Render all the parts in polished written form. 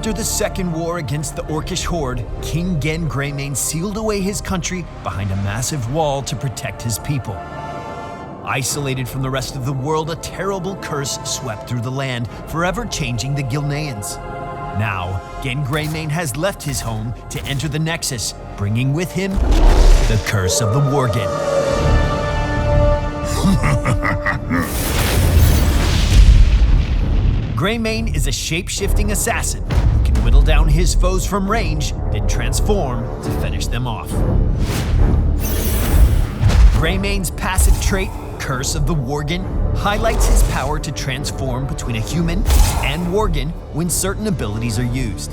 After the Second War against the Orcish Horde, King Gen Greymane sealed away his country behind a massive wall to protect his people. Isolated from the rest of the world, a terrible curse swept through the land, forever changing the GILNEANs. Now, Gen Greymane has left his home to enter the Nexus, bringing with him the curse of the Worgen. Greymane is a shape-shifting assassin who can whittle down his foes from range, then transform to finish them off. Greymane's passive trait, Curse of the Worgen, highlights his power to transform between a human and Worgen when certain abilities are used.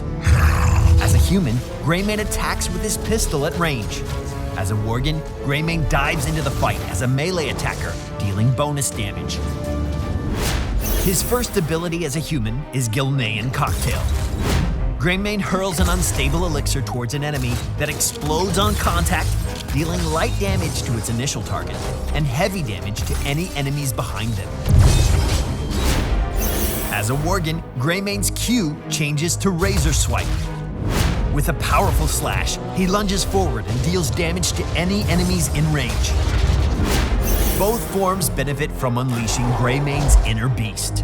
As a human, Greymane attacks with his pistol at range. As a Worgen, Greymane dives into the fight as a melee attacker, dealing bonus damage. His first ability as a human is GILNEAN Cocktail. Greymane hurls an unstable elixir towards an enemy that explodes on contact, dealing light damage to its initial target and heavy damage to any enemies behind them. As a Worgen, Greymane's Q changes to Razor Swipe. With a powerful slash, he lunges forward and deals damage to any enemies in range. Both forms benefit from unleashing Greymane's inner beast.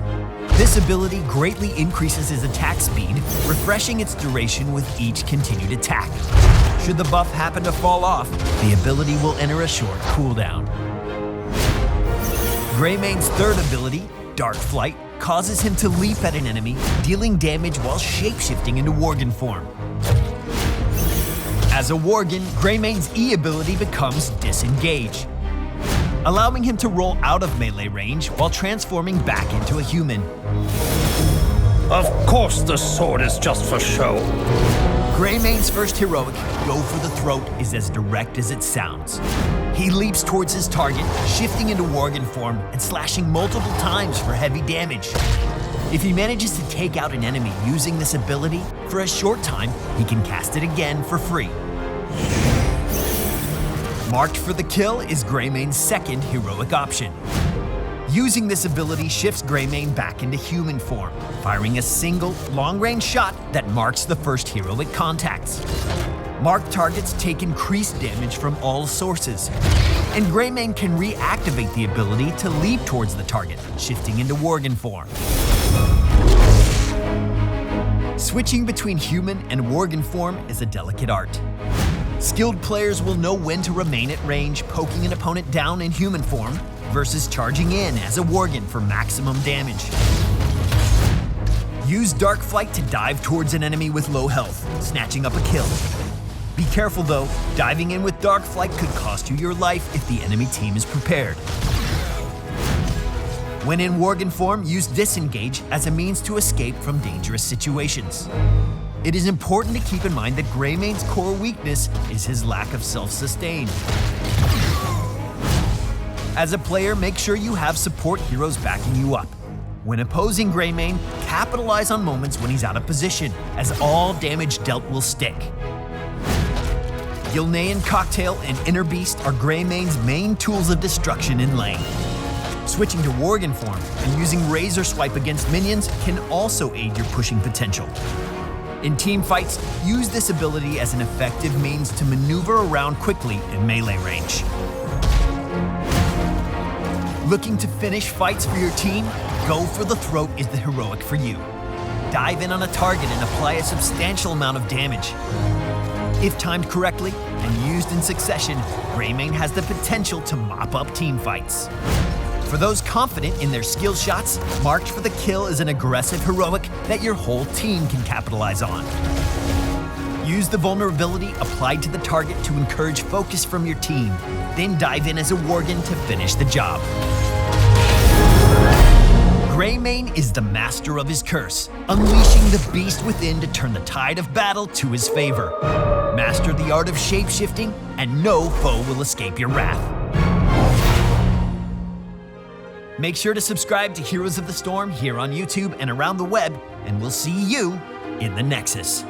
This ability greatly increases his attack speed, refreshing its duration with each continued attack. Should the buff happen to fall off, the ability will enter a short cooldown. Greymane's third ability, DARKFLIGHT, causes him to leap at an enemy, dealing damage while shapeshifting into Worgen form. As a Worgen, Greymane's E ability becomes DISENGAGE, allowing him to roll out of melee range while transforming back into a human. Of course the sword is just for show. Greymane's first heroic, Go for the Throat, is as direct as it sounds. He leaps towards his target, shifting into Worgen form and slashing multiple times for heavy damage. If he manages to take out an enemy using this ability, for a short time, he can cast it again for free. Marked for the Kill is Greymane's second heroic option. Using this ability shifts Greymane back into human form, firing a single, long-range shot that marks the first heroic contacts. Marked targets take increased damage from all sources, and Greymane can reactivate the ability to leap towards the target, shifting into Worgen form. Switching between human and Worgen form is a delicate art. Skilled players will know when to remain at range, poking an opponent down in human form, versus charging in as a Worgen for maximum damage. Use DARKFLIGHT to dive towards an enemy with low health, snatching up a kill. Be careful though, diving in with DARKFLIGHT could cost you your life if the enemy team is prepared. When in Worgen form, use DISENGAGE as a means to escape from dangerous situations. It is important to keep in mind that Greymane's core weakness is his lack of self-sustain. As a player, make sure you have support heroes backing you up. When opposing Greymane, capitalize on moments when he's out of position, as all damage dealt will stick. GILNEAN Cocktail and Inner Beast are Greymane's main tools of destruction in lane. Switching to Worgen form and using Razor Swipe against minions can also aid your pushing potential. In team fights, use this ability as an effective means to maneuver around quickly in melee range. Looking to finish fights for your team? Go for the Throat is the heroic for you. Dive in on a target and apply a substantial amount of damage. If timed correctly and used in succession, Greymane has the potential to mop up team fights. For those confident in their skill shots, Marked for the Kill is an aggressive heroic that your whole team can capitalize on. Use the vulnerability applied to the target to encourage focus from your team, then dive in as a Worgen to finish the job. Greymane is the master of his curse, unleashing the beast within to turn the tide of battle to his favor. Master the art of shapeshifting, and no foe will escape your wrath. Make sure to subscribe to Heroes of the Storm here on YouTube and around the web, and we'll see you in the Nexus.